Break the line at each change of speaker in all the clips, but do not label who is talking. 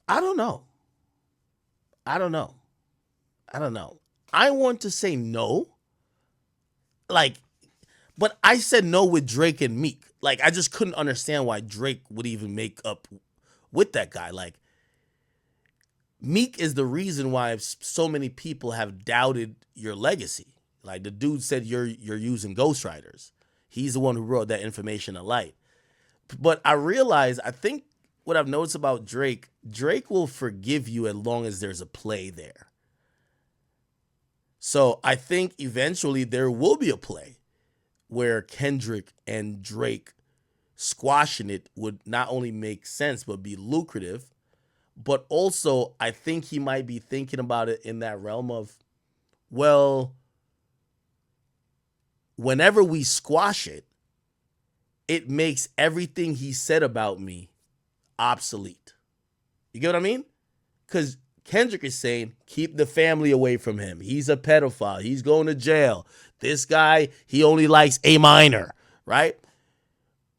I don't know. I don't know. I don't know. I want to say no, like, but I said no with Drake and Meek. Like, I just couldn't understand why Drake would even make up with that guy. Like, Meek is the reason why so many people have doubted your legacy. Like, the dude said you're using ghostwriters. He's the one who wrote that information to light. But I realize, I think what I've noticed about Drake, Drake will forgive you as long as there's a play there. So I think eventually there will be a play where Kendrick and Drake squashing it would not only make sense but be lucrative. But also, I think he might be thinking about it in that realm of, well, whenever we squash it, it makes everything he said about me obsolete. You get what I mean? Because Kendrick is saying, keep the family away from him. He's a pedophile. He's going to jail. This guy, he only likes A minor, right?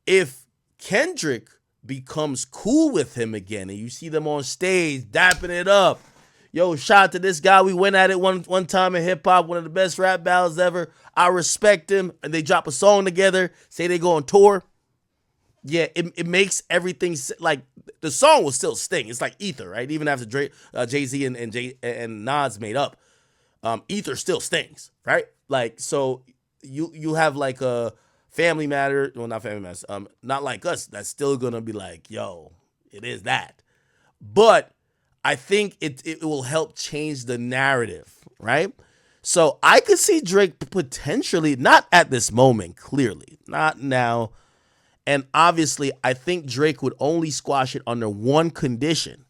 If Kendrick becomes cool with him again and you see them on stage dapping it up, yo, shout out to this guy. We went at it one time in hip hop, one of the best rap battles ever. I respect him. And they drop a song together, say they go on tour. Yeah, it makes everything like the song will still sting. It's like Ether, right? Even after Jay Z and Nas made up, Ether still stings, right? Like, so you have like a Family Matter, well, not Family Matters, Not Like Us. That's still gonna be like, yo, it is that. But I think it will help change the narrative, right? So I could see Drake potentially, not at this moment, clearly, not now. And obviously, I think Drake would only squash it under one condition.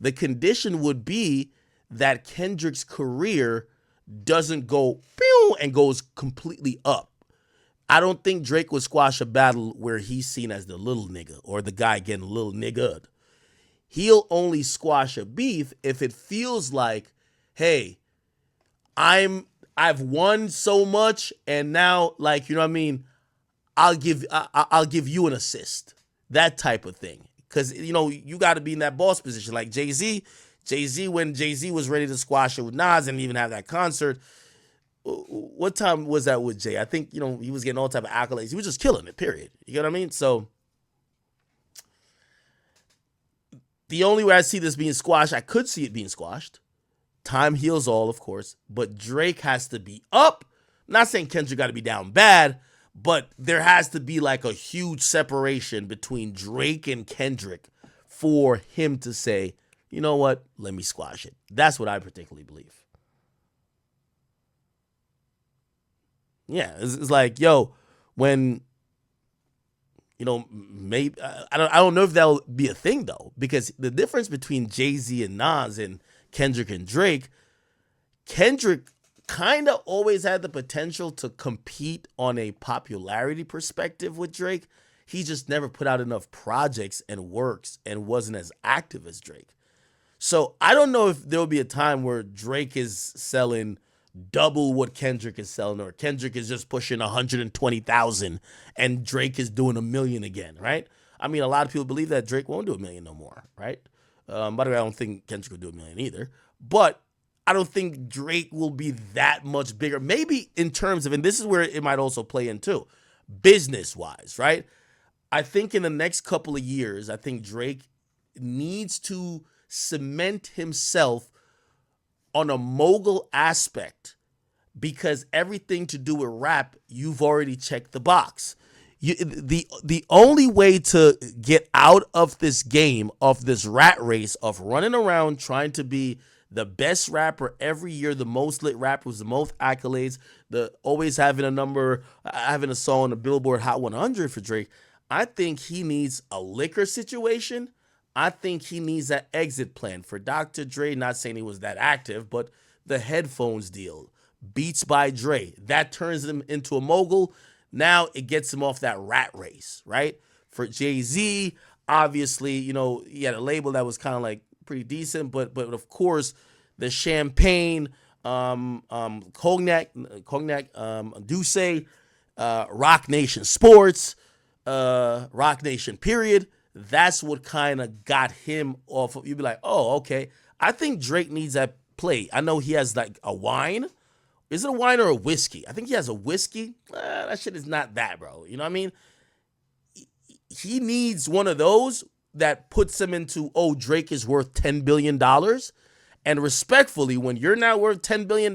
The condition would be that Kendrick's career doesn't go pew and goes completely up. I don't think Drake would squash a battle where he's seen as the little nigga or the guy getting a little niggered. He'll only squash a beef if it feels like, hey, I've won so much and now, like, you know what I mean, I'll give you an assist. That type of thing. Cause you know, you gotta be in that boss position. Like Jay-Z. Jay-Z, when Jay-Z was ready to squash it with Nas and even have that concert. What time was that with Jay? I think, you know, he was getting all type of accolades. He was just killing it, period. You get what I mean? So the only way I see this being squashed, I could see it being squashed. Time heals all, of course, but Drake has to be up. I'm not saying Kendrick got to be down bad, but there has to be like a huge separation between Drake and Kendrick for him to say, you know what, let me squash it. That's what I particularly believe. Yeah, it's like, yo, when, you know, maybe I don't know if that'll be a thing though, because the difference between Jay-Z and Nas and Kendrick and Drake, Kendrick kind of always had the potential to compete on a popularity perspective with Drake. He just never put out enough projects and works and wasn't as active as Drake. So I don't know if there'll be a time where Drake is selling double what Kendrick is selling, or Kendrick is just pushing 120,000 and Drake is doing 1 million again, right? I mean, a lot of people believe that Drake won't do 1 million no more, right? By the way, I don't think Kendrick will do 1 million either, but I don't think Drake will be that much bigger. Maybe in terms of, and this is where it might also play in too, business wise, right? I think in the next couple of years, I think Drake needs to cement himself on a mogul aspect, because everything to do with rap, you've already checked the box. The only way to get out of this game, of this rat race of running around trying to be the best rapper every year, the most lit rapper with the most accolades, the always having a number, having a song on the Billboard Hot 100 for Drake, I think he needs a liquor situation. I think he needs that exit plan for Dr. Dre. Not saying he was that active, but the headphones deal, Beats by Dre, that turns him into a mogul. Now it gets him off that rat race, right? For Jay-Z, obviously, you know, he had a label that was kind of like pretty decent, but of course, the champagne, cognac, Douce, Rock Nation Sports, Rock Nation period. that's what kind of got him off of. You'd be like, oh, okay. I think Drake needs that play. I know he has like a wine. Is it a wine or a whiskey? I think he has a whiskey. That shit is not that, bro. You know what I mean? He needs one of those that puts him into, oh, Drake is worth $10 billion. And respectfully, when you're not worth $10 billion,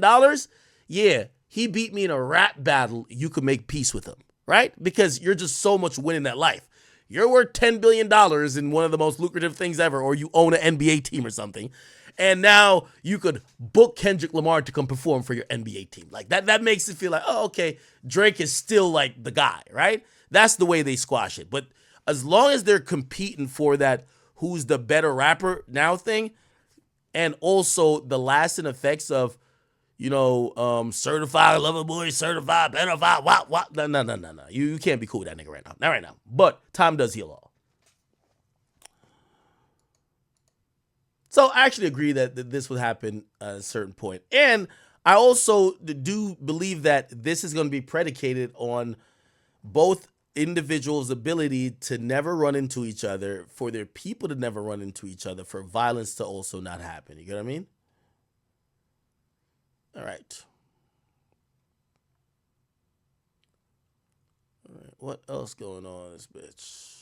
yeah, he beat me in a rap battle. You could make peace with him, right? Because you're just so much winning that life. You're worth $10 billion in one of the most lucrative things ever, or you own an NBA team or something. And now you could book Kendrick Lamar to come perform for your NBA team. Like that makes it feel like, oh, okay, Drake is still like the guy, right? That's the way they squash it. But as long as they're competing for that who's the better rapper now thing, and also the lasting effects of, certified lover boy, certified pedophile, what? No. You can't be cool with that nigga right now. Not right now. But time does heal all. So I actually agree that this would happen at a certain point. And I also do believe that this is going to be predicated on both individuals' ability to never run into each other, for their people to never run into each other, for violence to also not happen. You get what I mean? All right. All right. What else going on in this bitch?